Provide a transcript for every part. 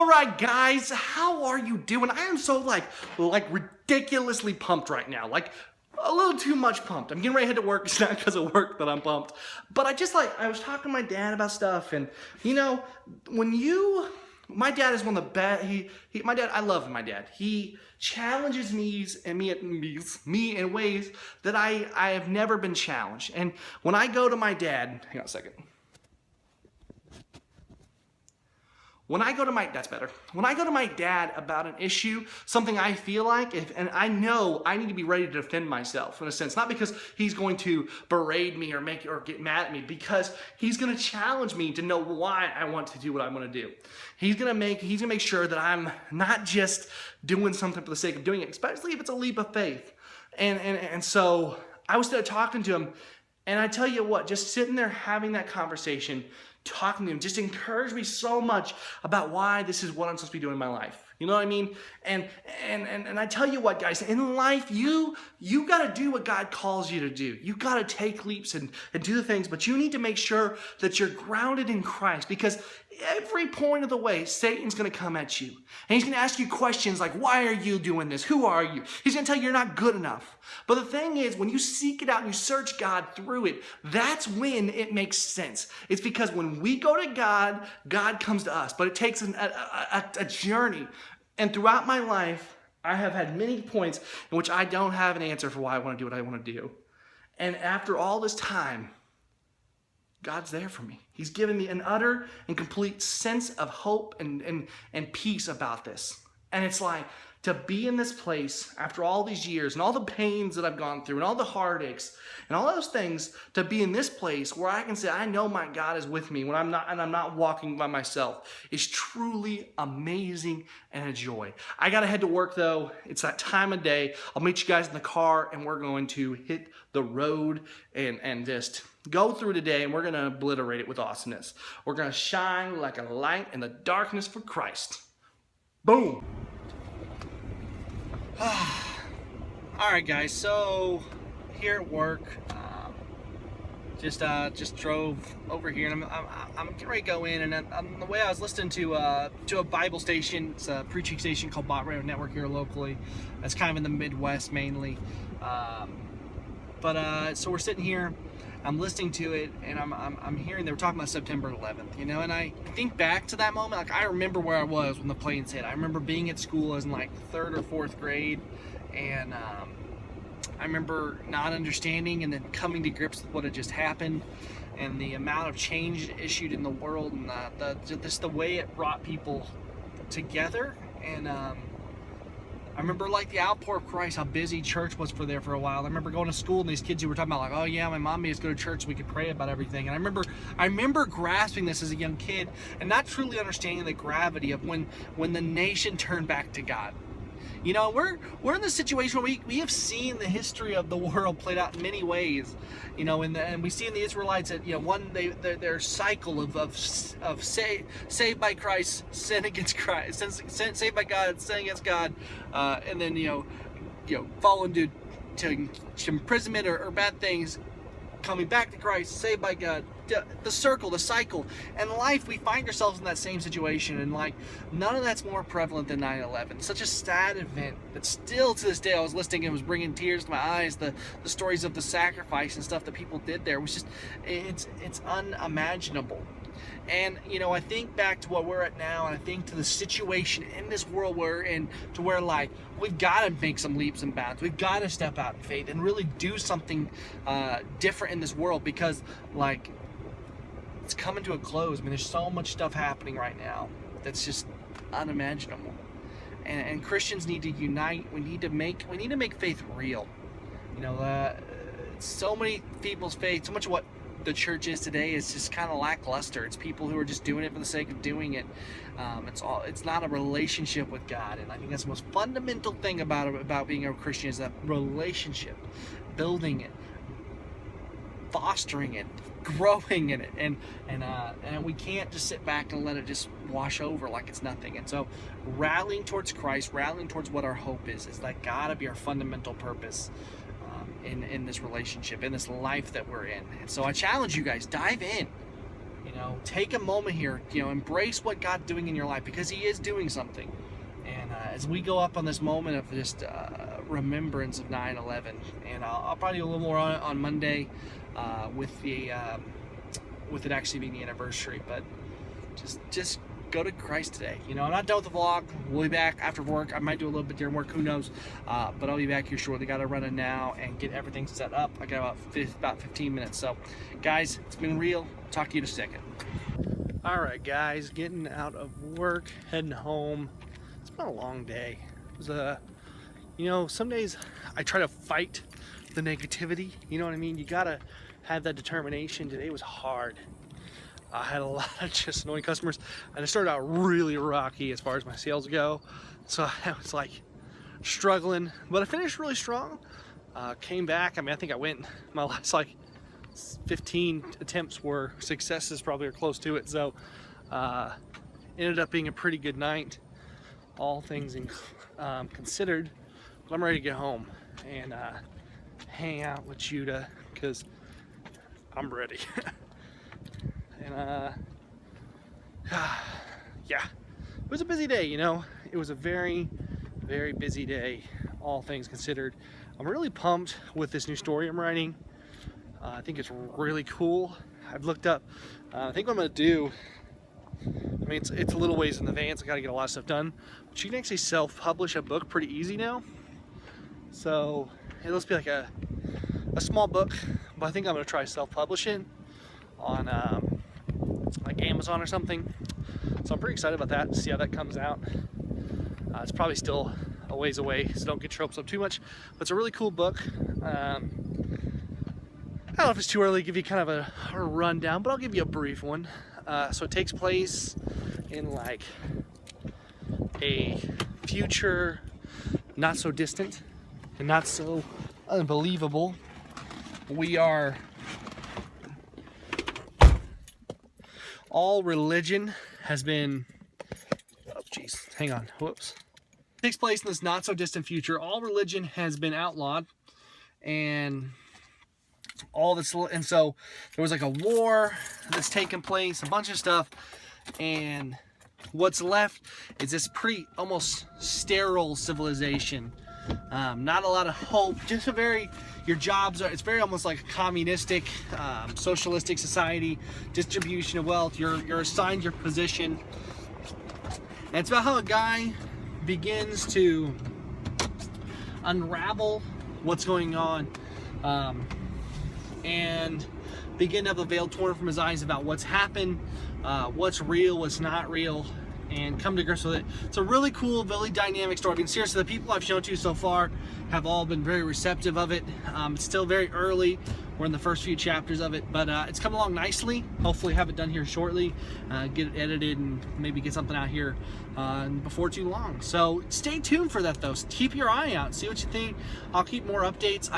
All right, guys, how are you doing? I am so like ridiculously pumped right now. Like a little too much pumped. I'm getting ready to head to work. It's not because of work that I'm pumped. But I was talking to my dad about stuff, and my dad is one of the best. My dad, I love my dad. He challenges me in ways that I have never been challenged. And when I go to my dad, hang on a second. When I go to my dad about an issue, something I feel like, and I know I need to be ready to defend myself in a sense, not because he's going to berate me or get mad at me, because he's going to challenge me to know why I want to do what I want to do. He's going to make sure that I'm not just doing something for the sake of doing it, especially if it's a leap of faith. And so I was there talking to him, and I tell you what, just sitting there having that conversation, talking to him, just encouraged me so much about why this is what I'm supposed to be doing in my life. You know what I mean? And I tell you what, guys, in life, you got to do what God calls you to do. You got to take leaps and do the things, but you need to make sure that you're grounded in Christ, because every point of the way, Satan's going to come at you. And he's going to ask you questions like, why are you doing this? Who are you? He's going to tell you you're not good enough. But the thing is, when you seek it out and you search God through it, that's when it makes sense. It's because when we go to God, God comes to us. But it takes a journey. And throughout my life, I have had many points in which I don't have an answer for why I want to do what I want to do. And after all this time, God's there for me. He's given me an utter and complete sense of hope and peace about this. And it's like, to be in this place after all these years and all the pains that I've gone through and all the heartaches and all those things, to be in this place where I can say, I know my God is with me when I'm not walking by myself, is truly amazing and a joy. I got to head to work though. It's that time of day. I'll meet you guys in the car, and we're going to hit the road and just go through today, and we're going to obliterate it with awesomeness. We're going to shine like a light in the darkness for Christ. Boom. All right, guys. So here at work, just drove over here, and I'm getting ready to go in. And on the way, I was listening to a Bible station. It's a preaching station called Bot Radio Network here locally. That's kind of in the Midwest mainly. So we're sitting here. I'm listening to it, and I'm hearing they were talking about September 11th, and I think back to that moment. Like, I remember where I was when the planes hit. I remember being at school. I was in like 3rd or 4th grade, and I remember not understanding and then coming to grips with what had just happened, and the amount of change issued in the world, and the way it brought people together. And I remember like the outpour of Christ, how busy church was for a while. I remember going to school, and these kids who were talking about like, oh yeah, my mom made us go to church so we could pray about everything. And I remember grasping this as a young kid and not truly understanding the gravity of when the nation turned back to God. We're in this situation where we have seen the history of the world played out in many ways, and we see in the Israelites that their cycle of saved by Christ, sin against Christ, saved by God, sin against God, and then fall into imprisonment or bad things, coming back to Christ, saved by God, the cycle. And in life, we find ourselves in that same situation, and like, none of that's more prevalent than 9/11. Such a sad event that still to this day, I was listening and it was bringing tears to my eyes. The stories of the sacrifice and stuff that people did there was just, it's unimaginable. And I think back to what we're at now, and I think to the situation in this world we're in, to where like, we've got to make some leaps and bounds. We've got to step out in faith and really do something different in this world, because like, it's coming to a close. I mean, there's so much stuff happening right now that's just unimaginable. And Christians need to unite. We need to make faith real. So many people's faith, so much of what the church is today is just kind of lackluster. It's people who are just doing it for the sake of doing it. It's not a relationship with God, and I think that's the most fundamental thing about being a Christian, is that relationship, building it, fostering it, growing in it, and we can't just sit back and let it just wash over like it's nothing. And so rallying towards Christ, rallying towards what our hope is like gotta be our fundamental purpose in this relationship, in this life that we're in. And so I challenge you guys, dive in. take a moment here, embrace what God's doing in your life, because He is doing something. And as we go up on this moment of just remembrance of 9/11, and I'll probably do a little more on Monday with it actually being the anniversary, but just go to Christ today. I'm not done with the vlog. We'll be back after work. I might do a little bit during work, who knows, but I'll be back here shortly. Got to run in now and get everything set up. I got about 15 minutes. So guys, it's been real. Talk to you in a second. All right guys, getting out of work, heading home. It's been a long day. It was some days I try to fight the negativity, you know what I mean? You gotta have that determination. Today was hard. I had a lot of just annoying customers, and it started out really rocky as far as my sales go. So I was like struggling, but I finished really strong. Came back. I think I went, my last 15 attempts were successes, probably, or close to it. So ended up being a pretty good night, all things considered. But I'm ready to get home and hang out with Judah, because I'm ready. And yeah, it was a busy day. It was a very, very busy day, all things considered. I'm really pumped with this new story I'm writing. I think it's really cool. I've looked up, I think what I'm gonna do, it's a little ways in advance. I gotta get a lot of stuff done, but you can actually self-publish a book pretty easy now. So it'll be like a small book, but I think I'm gonna try self-publishing on like Amazon or something. So I'm pretty excited about that, see how that comes out. It's probably still a ways away, so don't get your hopes up too much, but it's a really cool book. I don't know if it's too early to give you kind of a rundown, but I'll give you a brief one. So it takes place in a future not so distant and not so unbelievable. All religion has been, whoops. It takes place in this not so distant future. All religion has been outlawed, and so there was a war that's taken place, a bunch of stuff, and what's left is this pretty almost sterile civilization. Not a lot of hope, just it's very almost like a communistic, socialistic society, distribution of wealth. You're assigned your position. And it's about how a guy begins to unravel what's going on, and begin to have the veil torn from his eyes about what's happened, what's real, what's not real, and come to grips with it. It's a really cool, really dynamic story. Seriously, the people I've shown to you so far have all been very receptive of it. It's still very early. We're in the first few chapters of it, but it's come along nicely. Hopefully have it done here shortly, get it edited, and maybe get something out here before too long. So stay tuned for that though. Keep your eye out, see what you think. I'll keep more updates. I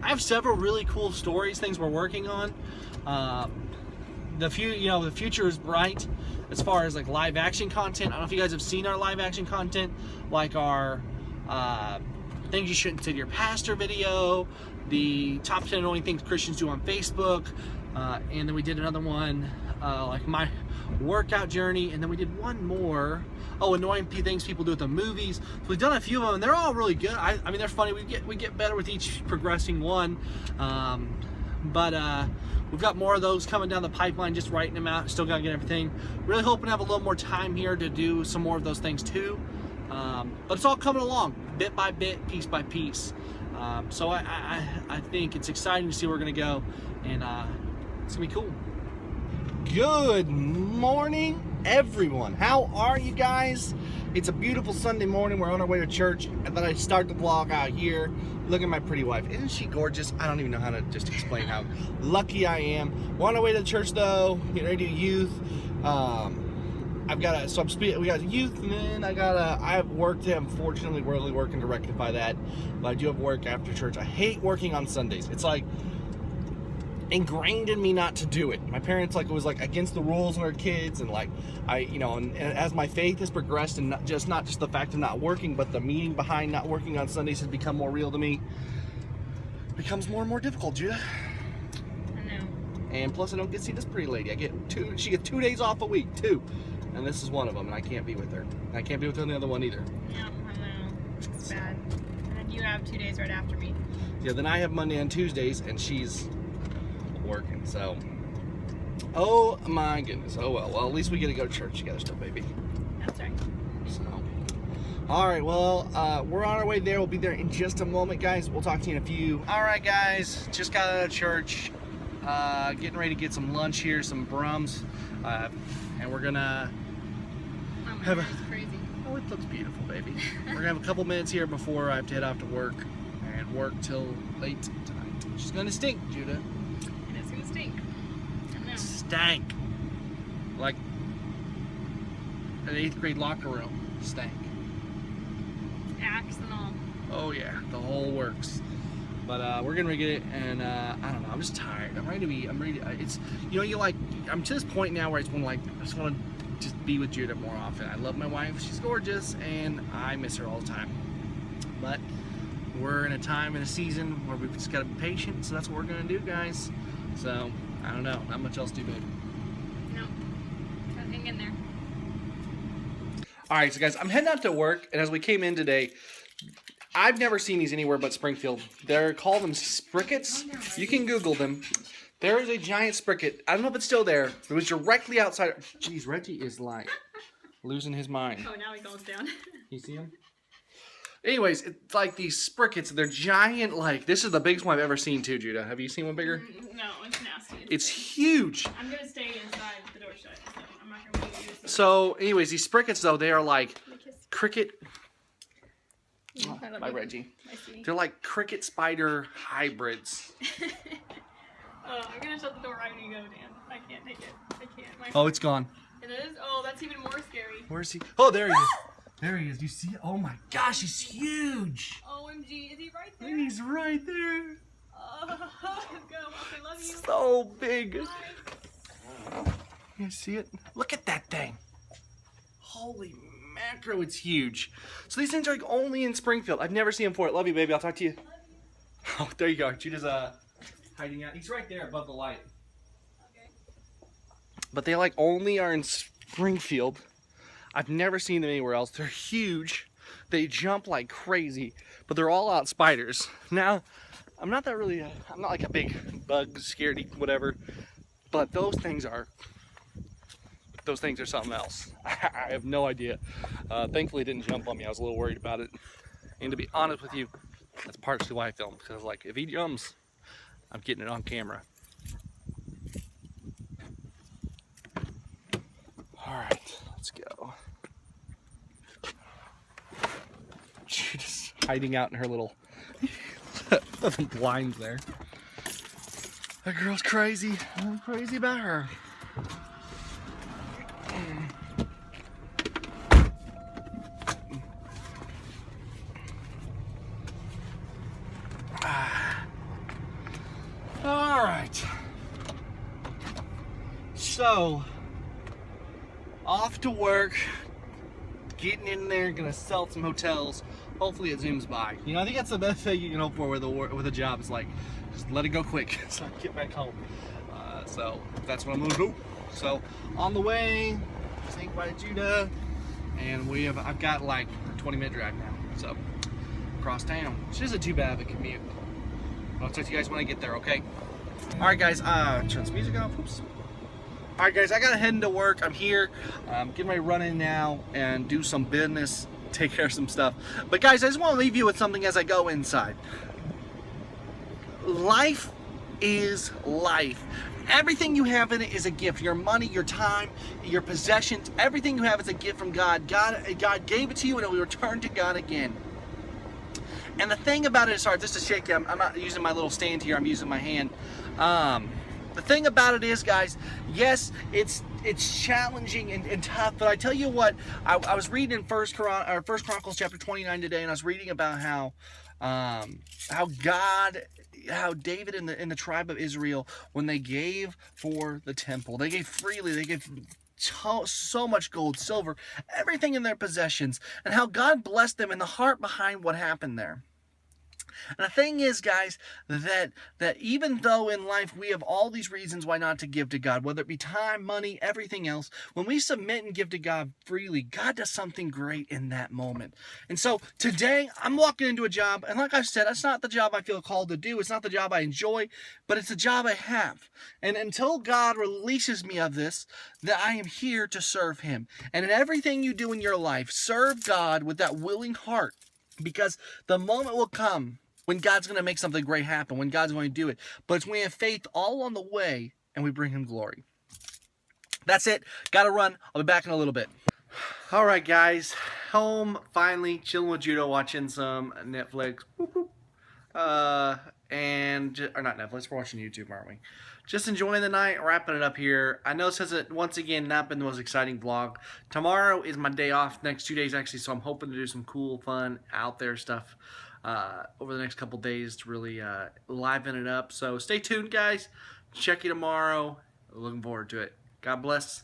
have several really cool stories, things we're working on. The future is bright as far as live action content. I don't know if you guys have seen our live action content, like our things you shouldn't say to your pastor video, the top 10 annoying things Christians do on Facebook, and then we did another one like my workout journey, and then we did one more, annoying things people do at the movies. So we've done a few of them, and they're all really good. I mean, they're funny. We get better with each progressing one, but we've got more of those coming down the pipeline, just writing them out. Still got to get everything. Really hoping to have a little more time here to do some more of those things too. But it's all coming along, bit by bit, piece by piece. So I think it's exciting to see where we're going to go, and it's going to be cool. Good morning, everyone. How are you guys? It's a beautiful Sunday morning. We're on our way to church. I thought I'd start the vlog out here. Look at my pretty wife. Isn't she gorgeous? I don't even know how to just explain how lucky I am. We're on our way to the church though, getting ready to do youth. We got youth, and then I have work today. Unfortunately, we're really working to rectify that. But I do have work after church. I hate working on Sundays. It's ingrained in me not to do it. My parents it was against the rules when we were kids, and and as my faith has progressed, and not just the fact of not working, but the meaning behind not working on Sundays has become more real to me. It becomes more and more difficult, Judah. I know. And plus I don't get to see this pretty lady. She gets 2 days off a week, 2. And this is one of them, and I can't be with her. And I can't be with her on the other one either. Yeah, I know. It's bad. And then you have 2 days right after me. Yeah, then I have Monday and Tuesdays, and she's working, so. Oh my goodness. Oh well. Well, at least we get to go to church together still, baby. That's right. So. Alright, well, we're on our way there. We'll be there in just a moment, guys. We'll talk to you in a few. Alright, guys. Just got out of church. Getting ready to get some lunch here, some brums. And we're gonna have a... crazy. Oh, it looks beautiful, baby. We're gonna have a couple minutes here before I have to head off to work. And work till late tonight. Which is gonna stink, Judah. And it's gonna stink. I know. Stank. Like an 8th grade locker room. Stank. Axe and all. Oh yeah, the whole works. But we're gonna get it, and I don't know. I'm just tired. I'm ready to. It's I'm to this point now where I just want to just be with Judah more often. I love my wife. She's gorgeous, and I miss her all the time. But we're in a time and a season where we've just got to be patient. So that's what we're gonna do, guys. So I don't know. Not much else to do, babe. No. Gotta hang in there. All right, so guys, I'm heading out to work, and as we came in today, I've never seen these anywhere but Springfield. They're called them sprickets. You can Google them. There is a giant spricket. I don't know if it's still there. It was directly outside. Jeez, Reggie is like losing his mind. Oh, now he goes down. You see him? Anyways, it's like these sprickets. They're giant. Like, this is the biggest one I've ever seen too, Judah. Have you seen one bigger? No, it's nasty. It's huge. I'm gonna stay inside with the door shut, so I'm not gonna leave you. So, anyways, these sprickets though, they are like cricket. Bye, Reggie. They're like cricket spider hybrids. I'm gonna shut the door right when you go, Dan. I can't take it. I can't. Oh, it's gone. It is? Oh, that's even more scary. Where is he? Oh, there he is. There he is. Do you see it? Oh my gosh, he's huge. OMG, is he right there? He's right there. Oh, let's go. Okay, love you. So big. Bye. You see it? Look at that thing. Holy macro, it's huge. So these things are like only in Springfield. I've never seen them before. Love you, baby. I'll talk to you. Oh, there you go. Judah's hiding out. He's right there above the light. Okay. But they like only are in Springfield. I've never seen them anywhere else. They're huge. They jump like crazy, but they're all out spiders. Now, I'm not like a big bug scaredy whatever, but those things are something else. I have no idea. Thankfully it didn't jump on me. I was a little worried about it. And to be honest with you, that's partially why I filmed, because like if he jumps, I'm getting it on camera. All right, let's go. She's just hiding out in her little blinds there. That girl's crazy. I'm crazy about her. All right. So, off to work. Getting in there, gonna sell some hotels. Hopefully it zooms by. You know, I think that's the best thing you can hope for with a job. Is like, just let it go quick so I can get back home. So that's what I'm gonna do. So on the way, saying goodbye to Judah, and I've got like a 20-minute drive now. So across town, which isn't too bad of a commute. I'll talk to you guys when I get there. Okay. All right, guys. Turn some music off. Oops. All right, guys, I gotta head into work. I'm here. Getting ready to run in now and do some business, take care of some stuff. But guys, I just want to leave you with something as I go inside. Life is life. Everything you have in it is a gift. Your money, your time, your possessions, everything you have is a gift from God. God gave it to you, and it will return to God again. And the thing about it is, sorry, just to shake you, I'm not using my little stand here. I'm using my hand. The thing about it is, guys, yes, it's challenging and tough, but I tell you what, I was reading in First Chronicles chapter 29 today, and I was reading about how David and the tribe of Israel, when they gave for the temple, they gave freely, they gave so much gold, silver, everything in their possessions, and how God blessed them in the heart behind what happened there. And the thing is, guys, that even though in life we have all these reasons why not to give to God, whether it be time, money, everything else, when we submit and give to God freely, God does something great in that moment. And so today, I'm walking into a job, and like I said, that's not the job I feel called to do. It's not the job I enjoy, but it's a job I have. And until God releases me of this, that I am here to serve Him. And in everything you do in your life, serve God with that willing heart, because the moment will come when God's going to make something great happen, when God's going to do it. But it's when we have faith all on the way and we bring Him glory. That's it. Got to run. I'll be back in a little bit. All right, guys. Home, finally. Chilling with Judo, watching some Netflix. Or not Netflix. We're watching YouTube, aren't we? Just enjoying the night, wrapping it up here. I know this hasn't, once again, not been the most exciting vlog. Tomorrow is my day off, next 2 days actually, so I'm hoping to do some cool, fun, out there stuff over the next couple days to really liven it up. So stay tuned, guys. Check you tomorrow. Looking forward to it. God bless.